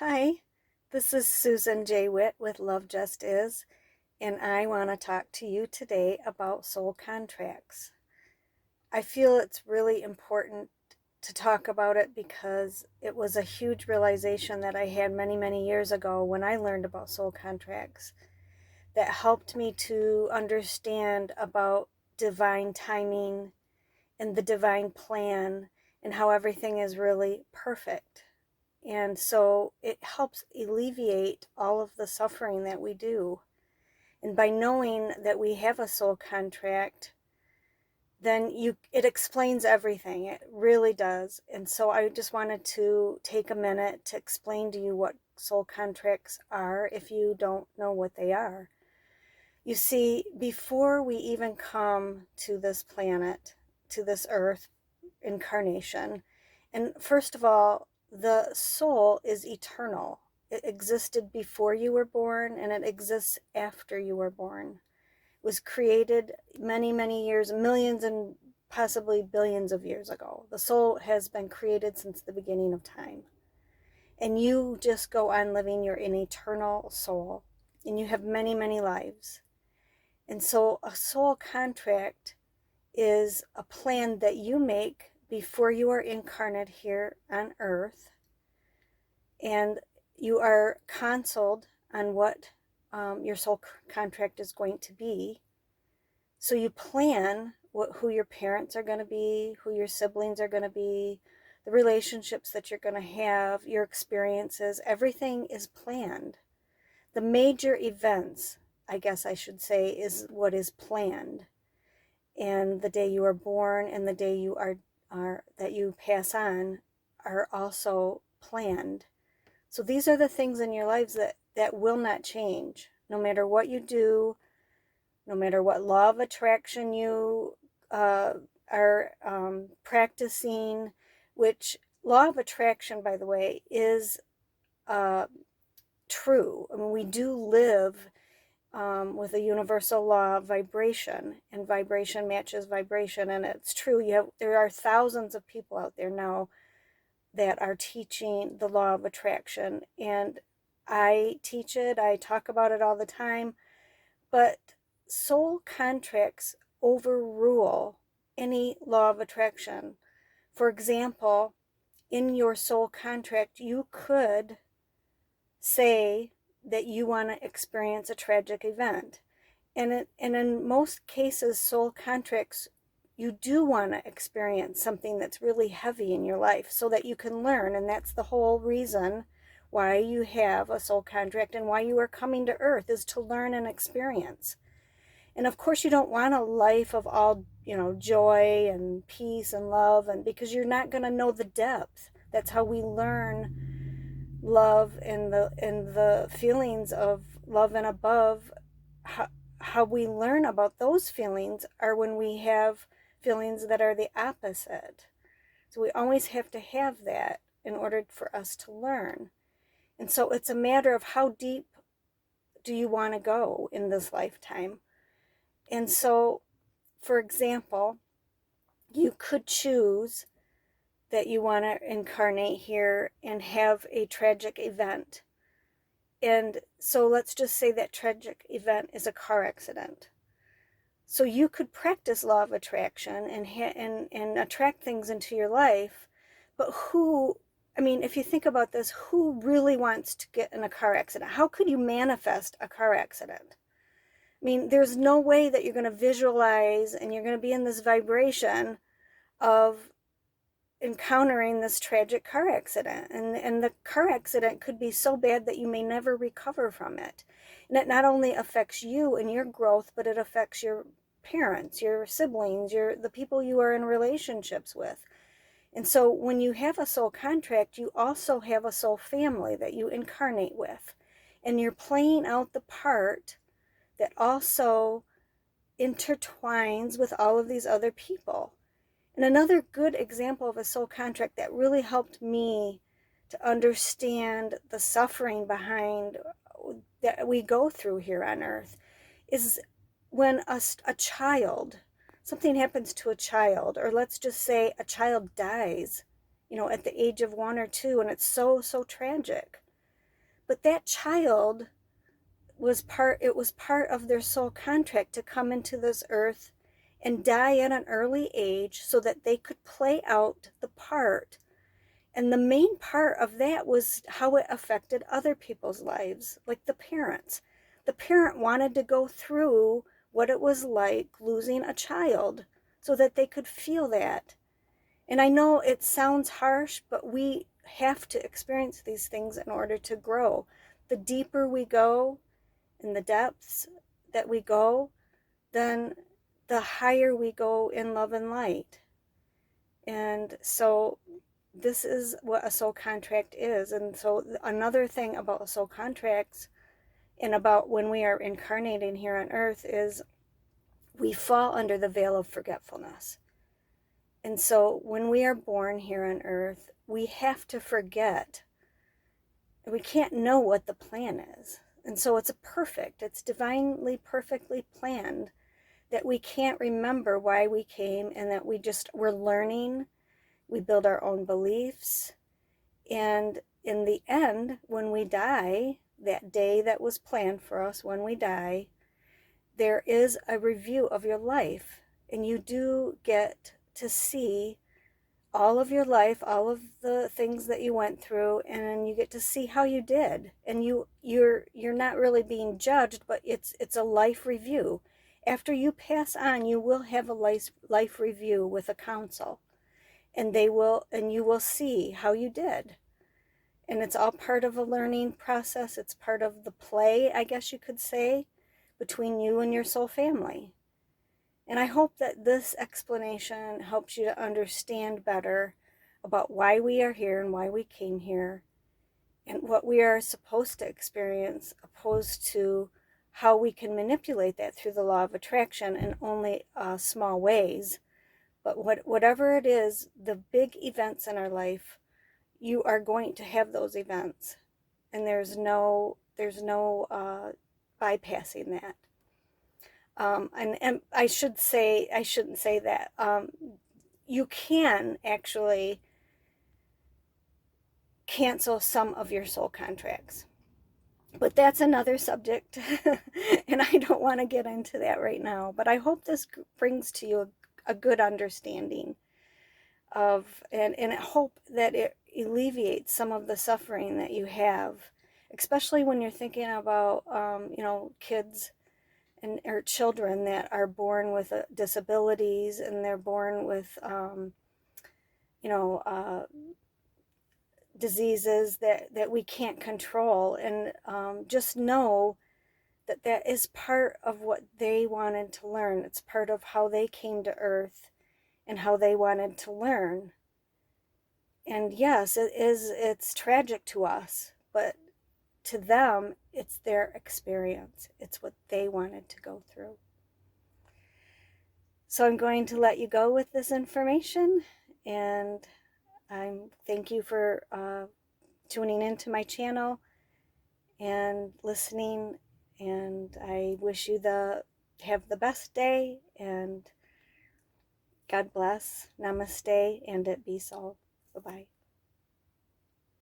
Hi, this is Susan J. Witt with Love Just Is, and I want to talk to you today about soul contracts. I feel it's really important to talk about it because it was a huge realization that I had many, many years ago when I learned about soul contracts that helped me to understand about divine timing and the divine plan and how everything is really perfect. And so it helps alleviate all of the suffering that we do. And by knowing that we have a soul contract, then it explains everything. It really does. And so I just wanted to take a minute to explain to you what soul contracts are if you don't know what they are. You see, before we even come to this planet, to this earth incarnation, and first of all, the soul is eternal. It existed before you were born and it exists after you were born. It was created many, many years, millions and possibly billions of years ago. The soul has been created since the beginning of time. And you just go on living your eternal soul. And you have many, many lives. And so a soul contract is a plan that you make before you are incarnate here on earth, and you are consulted on what your soul contract is going to be. So you plan who your parents are going to be, who your siblings are going to be, the relationships that you're going to have, your experiences. Everything is planned. The major events, I guess I should say, is what is planned. And the day you are born and the day you are that you pass on are also planned. So these are the things in your lives that will not change. No matter what you do, no matter what law of attraction you are practicing, which law of attraction, by the way, is true. I mean, we do live with a universal law of vibration, and vibration matches vibration, and it's true. There are thousands of people out there now that are teaching the law of attraction, and I teach it, I talk about it all the time, but soul contracts overrule any law of attraction. For example, in your soul contract, you could say that you want to experience a tragic event. And in most cases, soul contracts, you do want to experience something that's really heavy in your life so that you can learn. And that's the whole reason why you have a soul contract and why you are coming to earth, is to learn and experience. And of course, you don't want a life of all, joy and peace and love, and because you're not going to know the depth. That's how we learn love and the feelings of love and above. How we learn about those feelings are when we have feelings that are the opposite. So we always have to have that in order for us to learn. And so it's a matter of how deep do you want to go in this lifetime. And so, for example, you could choose that you want to incarnate here and have a tragic event. And so let's just say that tragic event is a car accident. So you could practice law of attraction and attract things into your life, but if you think about this, who really wants to get in a car accident? How could you manifest a car accident? There's no way that you're going to visualize and you're going to be in this vibration of encountering this tragic car accident. And the car accident could be so bad that you may never recover from it. And it not only affects you and your growth, but it affects your parents, your siblings, the people you are in relationships with. And so when you have a soul contract, you also have a soul family that you incarnate with. And you're playing out the part that also intertwines with all of these other people. And another good example of a soul contract that really helped me to understand the suffering behind that we go through here on earth is when a child, something happens to a child, or let's just say a child dies, at the age of 1 or 2, and it's so, so tragic. But that child it was part of their soul contract to come into this earth and die at an early age so that they could play out the part. And the main part of that was how it affected other people's lives, like the parents. The parent wanted to go through what it was like losing a child so that they could feel that. And I know it sounds harsh, but we have to experience these things in order to grow. The deeper we go in the depths that we go, then the higher we go in love and light. And so this is what a soul contract is. And so another thing about soul contracts and about when we are incarnating here on earth is we fall under the veil of forgetfulness. And so when we are born here on earth, we have to forget. We can't know what the plan is. And so it's divinely perfectly planned that we can't remember why we came, and that we're learning. We build our own beliefs. And in the end, when we die, that day that was planned for us, when we die, there is a review of your life. And you do get to see all of your life, all of the things that you went through, and then you get to see how you did. And you're not really being judged, but it's a life review. After you pass on, you will have a life review with a council, and you will see how you did. And it's all part of a learning process. It's part of the play, I guess you could say, between you and your soul family. And I hope that this explanation helps you to understand better about why we are here and why we came here and what we are supposed to experience, opposed to how we can manipulate that through the law of attraction in only small ways. But whatever it is, the big events in our life, you are going to have those events. And there's no bypassing that. And I shouldn't say that. You can actually cancel some of your soul contracts, but that's another subject, and I don't want to get into that right now. But I hope this brings to you a good understanding of, and I hope that it alleviates some of the suffering that you have, especially when you're thinking about, kids or children that are born with disabilities, and they're born with, diseases that we can't control. And just know that is part of what they wanted to learn. It's part of how they came to earth and how they wanted to learn. And yes, it's tragic to us, but to them, it's their experience. It's what they wanted to go through. So I'm going to let you go with this information, and thank you for tuning into my channel and listening, and I wish you have the best day, and God bless. Namaste, and it be so. Bye-bye.